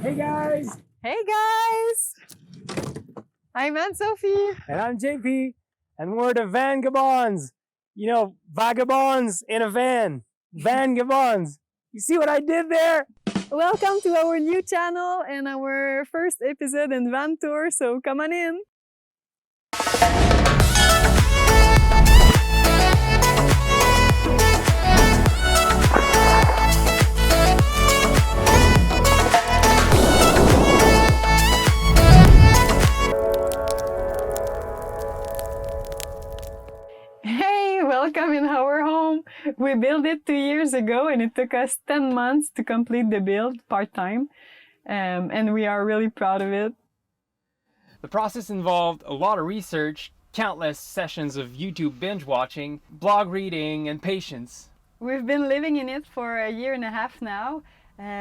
Hey guys! Hey guys! I'm Anne-Sophie. And I'm JP, and we're the Vangabonds. You know, vagabonds in a van. Vangabonds. You see what I did there? Welcome to our new channel and our first episode in Vantour, so come on in. Hey, welcome in our home. We built it 2 years ago and it took us 10 months to complete the build part-time. And we are really proud of it. The process involved a lot of research, countless sessions of YouTube binge watching, blog reading, and patience. We've been living in it for a year and a half now.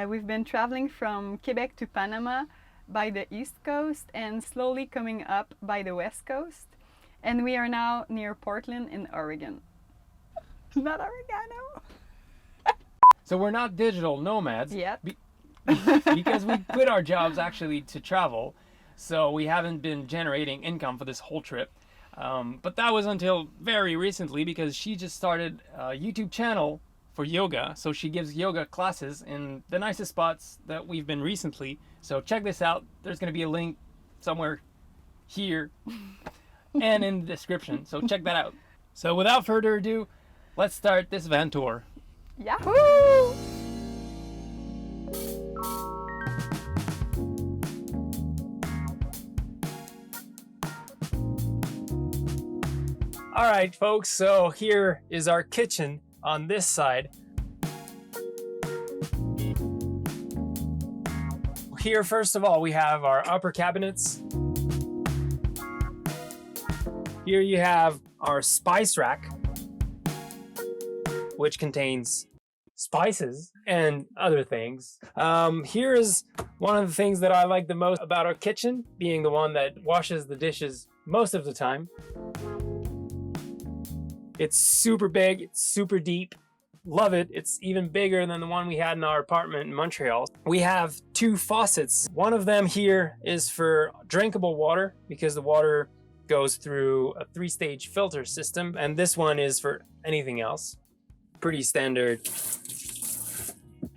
We've been traveling from Quebec to Panama by the east coast and slowly coming up by the west coast. And we are now near Portland in Oregon. Not oregano. So we're not digital nomads Yet. because we quit our jobs actually to travel. So we haven't been generating income for this whole trip. But that was until very recently because she just started a YouTube channel for yoga. So she gives yoga classes in the nicest spots that we've been recently. So check this out. There's going to be a link somewhere here and in the description. So check that out. So without further ado, let's start this van tour. Yahoo! All right, folks, so here is our kitchen on this side. Here, first of all, we have our upper cabinets. Here you have our spice rack, which contains spices and other things. Here is one of the things that I like the most about our kitchen, being the one that washes the dishes most of the time. It's super big, it's super deep. Love it. It's even bigger than the one we had in our apartment in Montreal. We have 2 faucets. One of them here is for drinkable water because the water goes through a 3-stage filter system, and this one is for anything else. Pretty standard.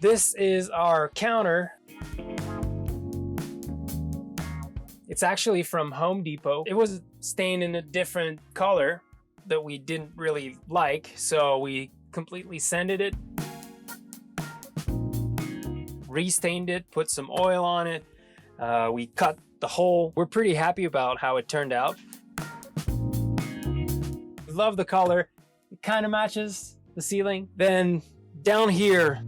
This is our counter. It's actually from Home Depot. It was stained in a different color that we didn't really like, so we completely sanded it, restained it, put some oil on it. We cut the hole. We're pretty happy about how it turned out. Love the color. It kind of matches the ceiling. Then down here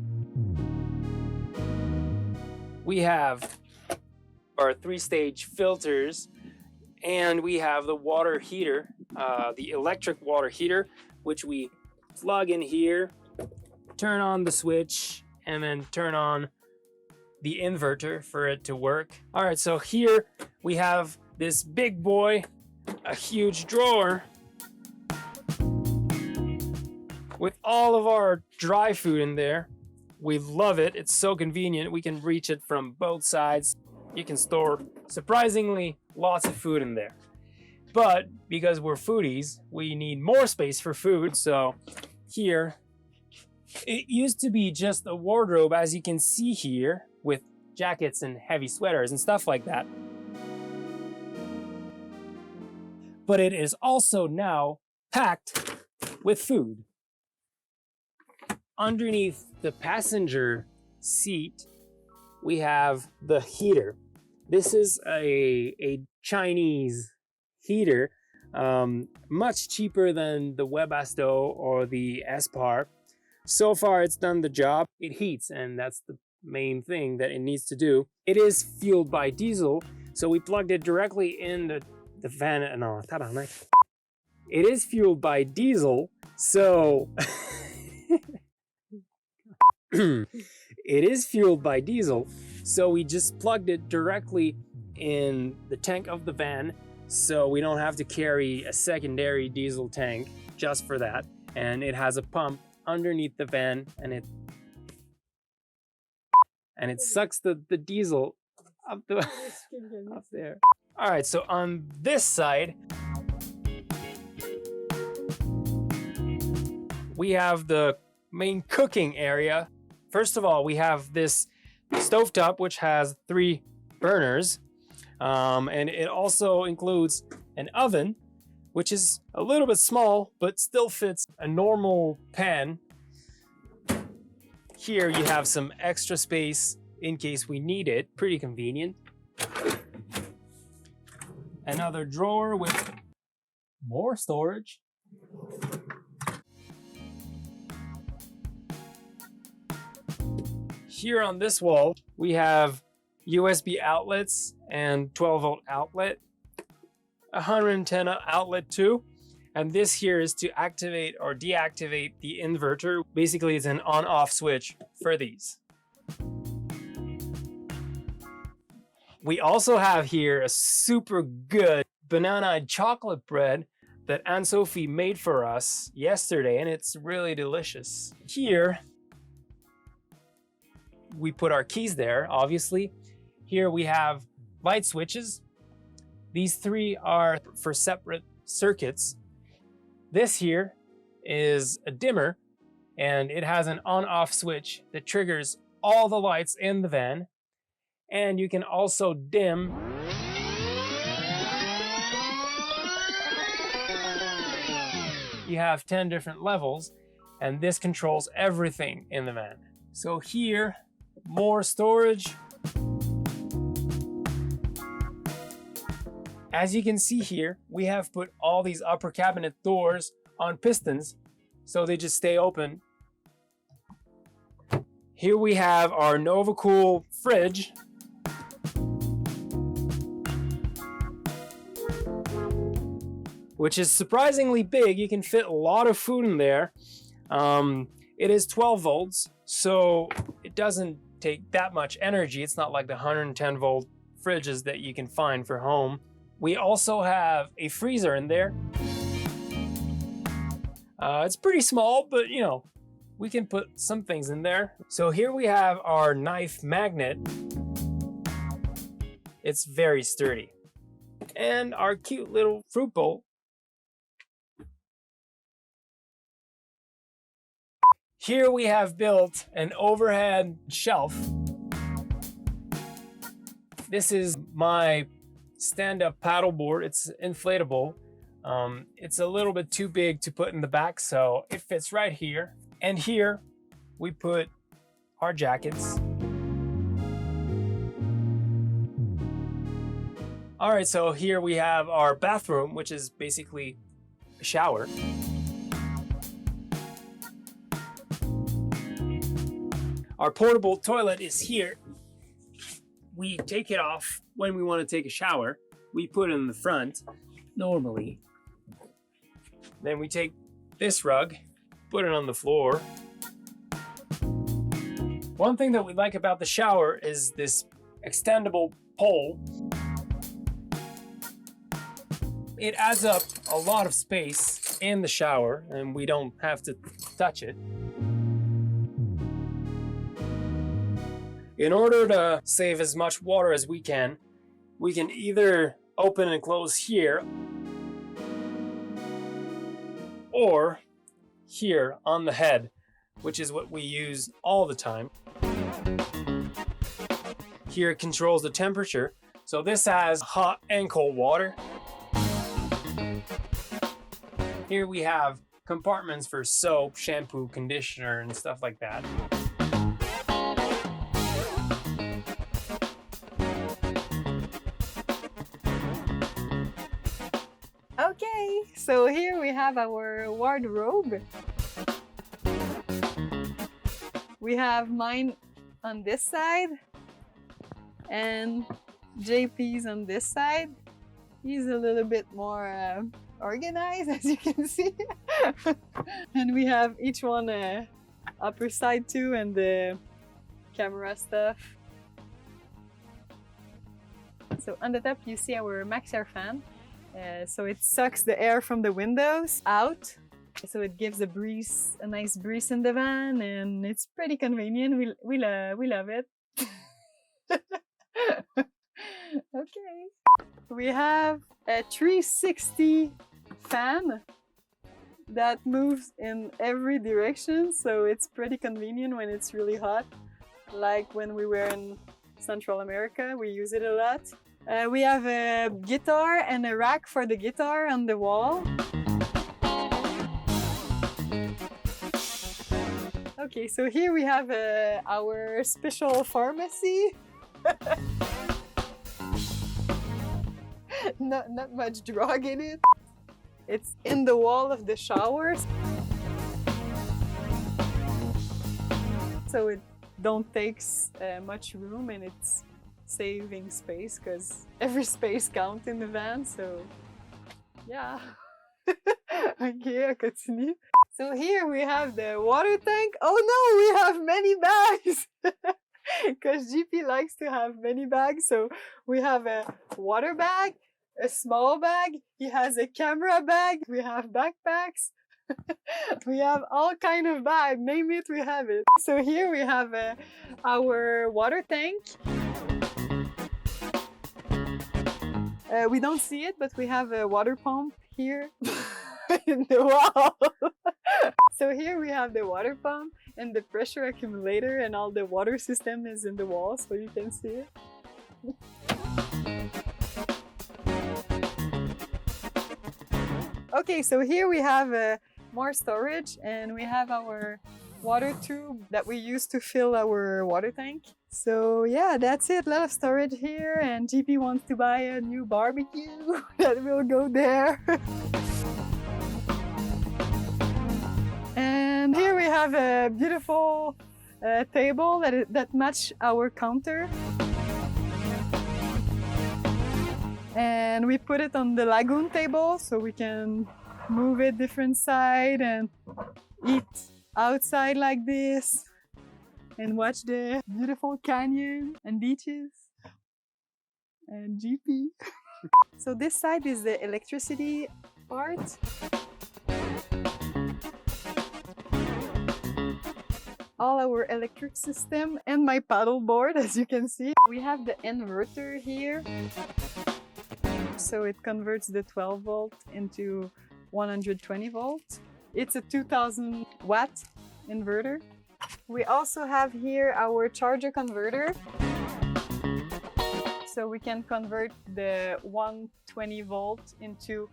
we have our 3-stage filters, and we have the water heater, the electric water heater, which we plug in here, turn on the switch, and then turn on the inverter for it to work. All right, so here we have this big boy, a huge drawer with all of our dry food in there. We love it. It's so convenient. We can reach it from both sides. You can store surprisingly lots of food in there. But because we're foodies, we need more space for food. So here, it used to be just a wardrobe, as you can see here, with jackets and heavy sweaters and stuff like that. But it is also now packed with food. Underneath the passenger seat, we have the heater. This is a Chinese heater, much cheaper than the Webasto or the Espar. So far, it's done the job. It heats, and that's the main thing that it needs to do. It is fueled by diesel, so we plugged it directly in the van. No, it is fueled by diesel, so it is fueled by diesel, so we just plugged it directly in the tank of the van, so we don't have to carry a secondary diesel tank just for that. And it has a pump underneath the van, and it sucks the diesel up there. All right, so on this side, we have the main cooking area. First of all, we have this stovetop, which has 3 burners. And it also includes an oven, which is a little bit small, but still fits a normal pan. Here you have some extra space in case we need it. Pretty convenient. Another drawer with more storage. Here on this wall, we have USB outlets and 12-volt outlet, 110 outlet too. And this here is to activate or deactivate the inverter. Basically, it's an on-off switch for these. We also have here a super good banana and chocolate bread that Anne-Sophie made for us yesterday, and it's really delicious. Here, we put our keys there, obviously. Here we have light switches. These 3 are for separate circuits. This here is a dimmer, and it has an on-off switch that triggers all the lights in the van. And you can also dim you have 10 different levels, and this controls everything in the van. So here, more storage. As you can see here, we have put all these upper cabinet doors on pistons, so they just stay open. Here we have our NovaCool fridge. Which is surprisingly big. You can fit a lot of food in there. It is 12 volts, so it doesn't take that much energy. It's not like the 110 volt fridges that you can find for home. We also have a freezer in there. It's pretty small, but you know, we can put some things in there. So here we have our knife magnet. It's very sturdy. And our cute little fruit bowl. Here we have built an overhead shelf. This is my stand-up paddleboard. It's inflatable. It's a little bit too big to put in the back, so it fits right here. And here we put our jackets. All right, so here we have our bathroom, which is basically a shower. Our portable toilet is here. We take it off when we want to take a shower. We put it in the front, normally. Then we take this rug, put it on the floor. One thing that we like about the shower is this extendable pole. It adds up a lot of space in the shower, and we don't have to touch it. In order to save as much water as we can either open and close here, or here on the head, which is what we use all the time. Here it controls the temperature. So this has hot and cold water. Here we have compartments for soap, shampoo, conditioner, and stuff like that. Okay, so here we have our wardrobe. We have mine on this side and JP's on this side. He's a little bit more organized, as you can see. And we have each one upper side too, and the camera stuff. So on the top you see our max air fan. So it sucks the air from the windows out. So it gives a breeze, a nice breeze in the van, and it's pretty convenient. We love it. Okay. We have a 360 fan that moves in every direction, so it's pretty convenient when it's really hot. Like when we were in Central America, we use it a lot. We have a guitar and a rack for the guitar on the wall. Okay, so here we have our special pharmacy. Not much drug in it. It's in the wall of the showers, so it don't takes much room and it's saving space because every space counts in the van. So yeah. Okay, I continue. So here we have the water tank. Oh no, we have many bags because GP likes to have many bags. So we have a water bag, a small bag. He has a camera bag. We have backpacks. We have all kind of bags. Name it, we have it. So here we have our water tank. We don't see it, but we have a water pump here in the wall. So here we have the water pump and the pressure accumulator, and all the water system is in the wall, so you can see it. Okay, so here we have more storage, and we have our water tube that we use to fill our water tank. So yeah, that's it. A lot of storage here, and GP wants to buy a new barbecue that will go there. And here we have a beautiful table that match our counter. And we put it on the lagoon table so we can move it different side and eat outside like this and watch the beautiful canyon and beaches and GP. So this side is the electricity part. All our electric system and my paddle board, as you can see. We have the inverter here. So it converts the 12 volt into 120 volts. It's a 2000 watt inverter. We also have here our charger converter. So we can convert the 120 volt into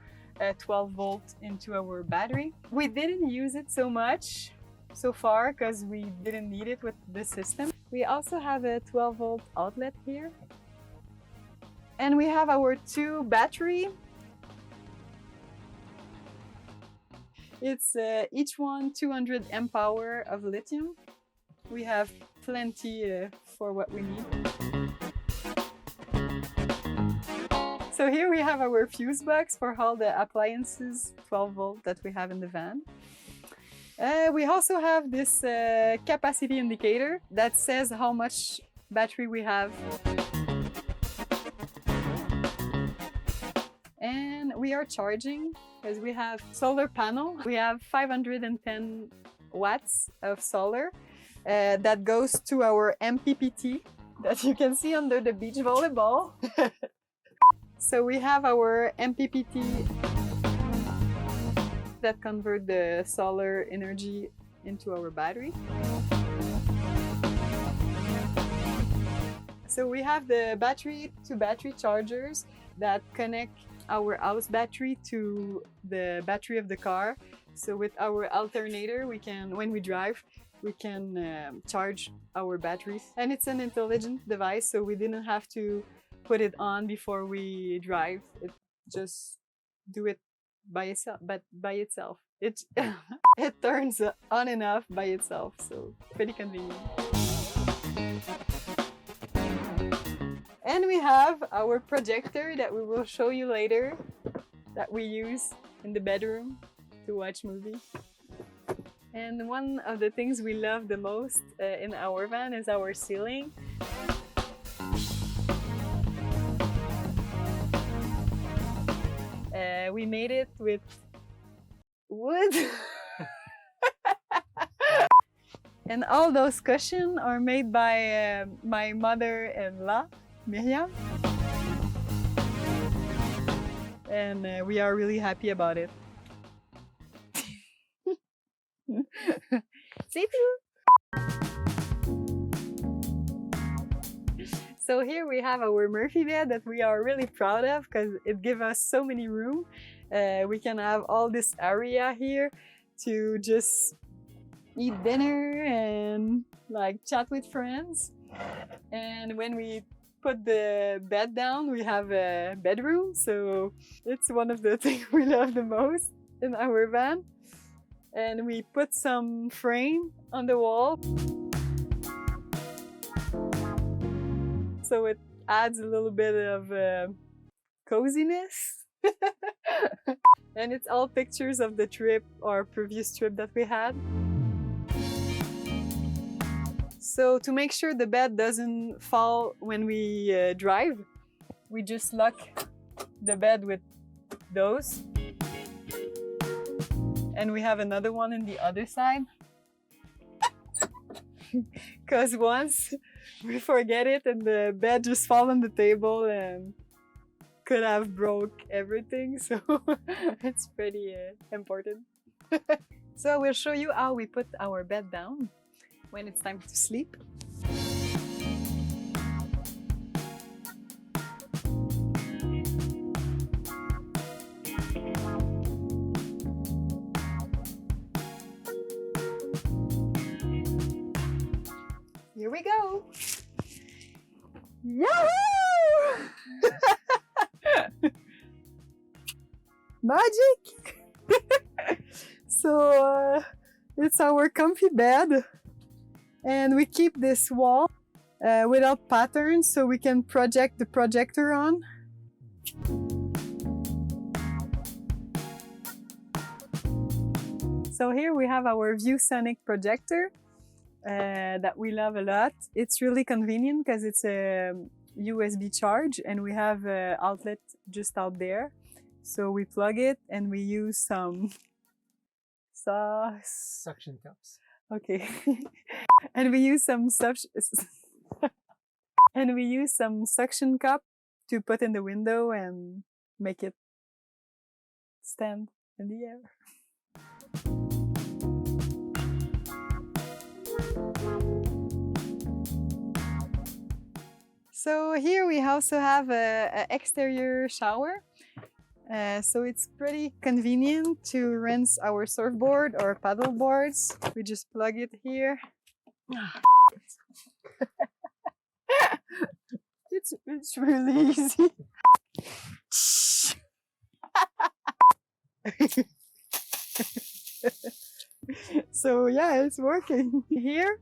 12 volt into our battery. We didn't use it so much so far because we didn't need it with the system. We also have a 12 volt outlet here. And we have our 2 battery. It's each one 200 amp hour of lithium. We have plenty for what we need. So here we have our fuse box for all the appliances, 12 volt that we have in the van. We also have this capacity indicator that says how much battery we have. And we are charging because we have solar panel. We have 510 watts of solar that goes to our MPPT that you can see under the beach volleyball. So we have our MPPT that convert the solar energy into our battery. So we have the battery to battery chargers that connect our house battery to the battery of the car. So with our alternator, we can, when we drive, we can charge our batteries. And it's an intelligent device, so we didn't have to put it on before we drive. It just do it by itself, It it turns on and off by itself, so pretty convenient. And we have our projector that we will show you later that we use in the bedroom to watch movies. And one of the things we love the most in our van is our ceiling. We made it with wood. And all those cushions are made by my mother-in-law, Miriam. and we are really happy about it. Say too. So here we have our Murphy bed that we are really proud of because it gives us so many room. We can have all this area here to just eat dinner and like chat with friends. And when we put the bed down, we have a bedroom. So it's one of the things we love the most in our van. And we put some frame on the wall. So it adds a little bit of coziness. And it's all pictures of the trip or previous trip that we had. So to make sure the bed doesn't fall when we drive, we just lock the bed with those. And we have another one on the other side. Because once we forget it and the bed just fall on the table and could have broke everything, so it's pretty important. So I will show you how we put our bed down when it's time to sleep. Here we go! Yahoo! Magic! So it's our comfy bed, and we keep this wall without patterns so we can project the projector on. So here we have our ViewSonic projector that we love a lot. It's really convenient because it's a USB charge and we have an outlet just out there. So we plug it and we use some Suction cups. Okay. And we use some suction cup to put in the window and make it stand in the air. So here we also have an exterior shower. So it's pretty convenient to rinse our surfboard or paddle boards. We just plug it here. It's really easy. So yeah, it's working. Here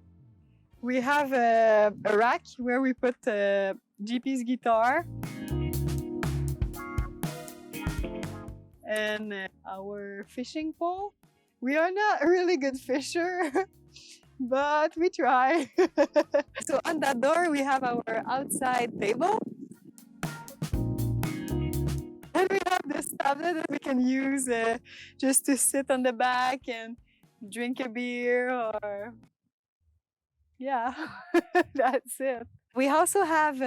we have a rack where we put GP's guitar and our fishing pole. We are not a really good fisher, but we try. So on that door we have our outside table. And we have this tablet that we can use just to sit on the back and drink a beer or... Yeah, that's it. We also have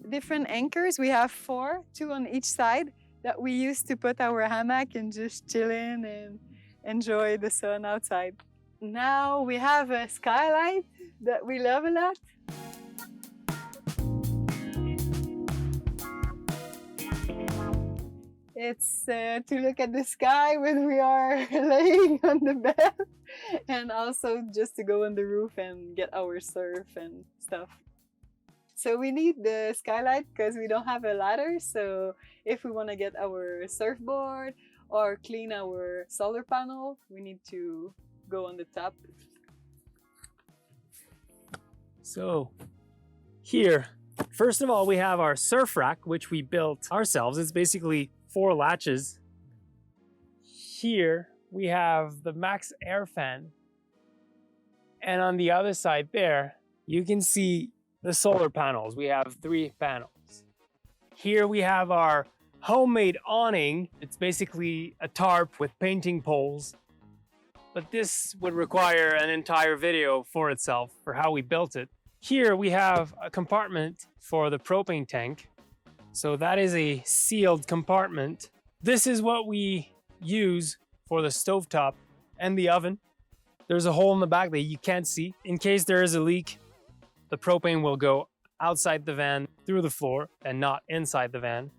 different anchors. We have 4, 2 on each side that we use to put our hammock and just chill in and enjoy the sun outside. Now we have a skylight that we love a lot. It's to look at the sky when we are laying on the bed, and also just to go on the roof and get our surf and stuff. So we need the skylight because we don't have a ladder, so if we want to get our surfboard or clean our solar panel, we need to go on the top. So here, first of all, we have our surf rack, which we built ourselves. It's basically 4 latches. Here we have the max air fan. And on the other side there, you can see the solar panels. We have 3 panels. Here we have our homemade awning. It's basically a tarp with painting poles. But this would require an entire video for itself for how we built it. Here we have a compartment for the propane tank. So that is a sealed compartment This is what we use for the stovetop and the oven. There's a hole in the back that you can't see. In case there is a leak, the propane will go outside the van through the floor and not inside the van.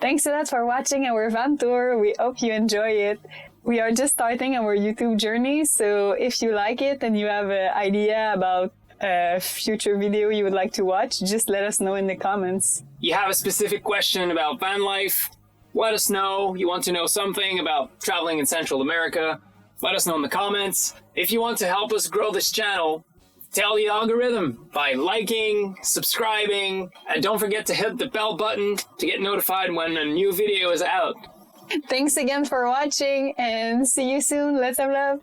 Thanks a lot for watching our van tour. We hope you enjoy it. We are just starting our YouTube journey, so if you like it and you have an idea about a future video you would like to watch, just let us know in the comments. You have a specific question about van life, let us know. You want to know something about traveling in Central America, let us know in the comments. If you want to help us grow this channel, tell the algorithm by liking, subscribing, and don't forget to hit the bell button to get notified when a new video is out. Thanks again for watching and see you soon. Let's have love.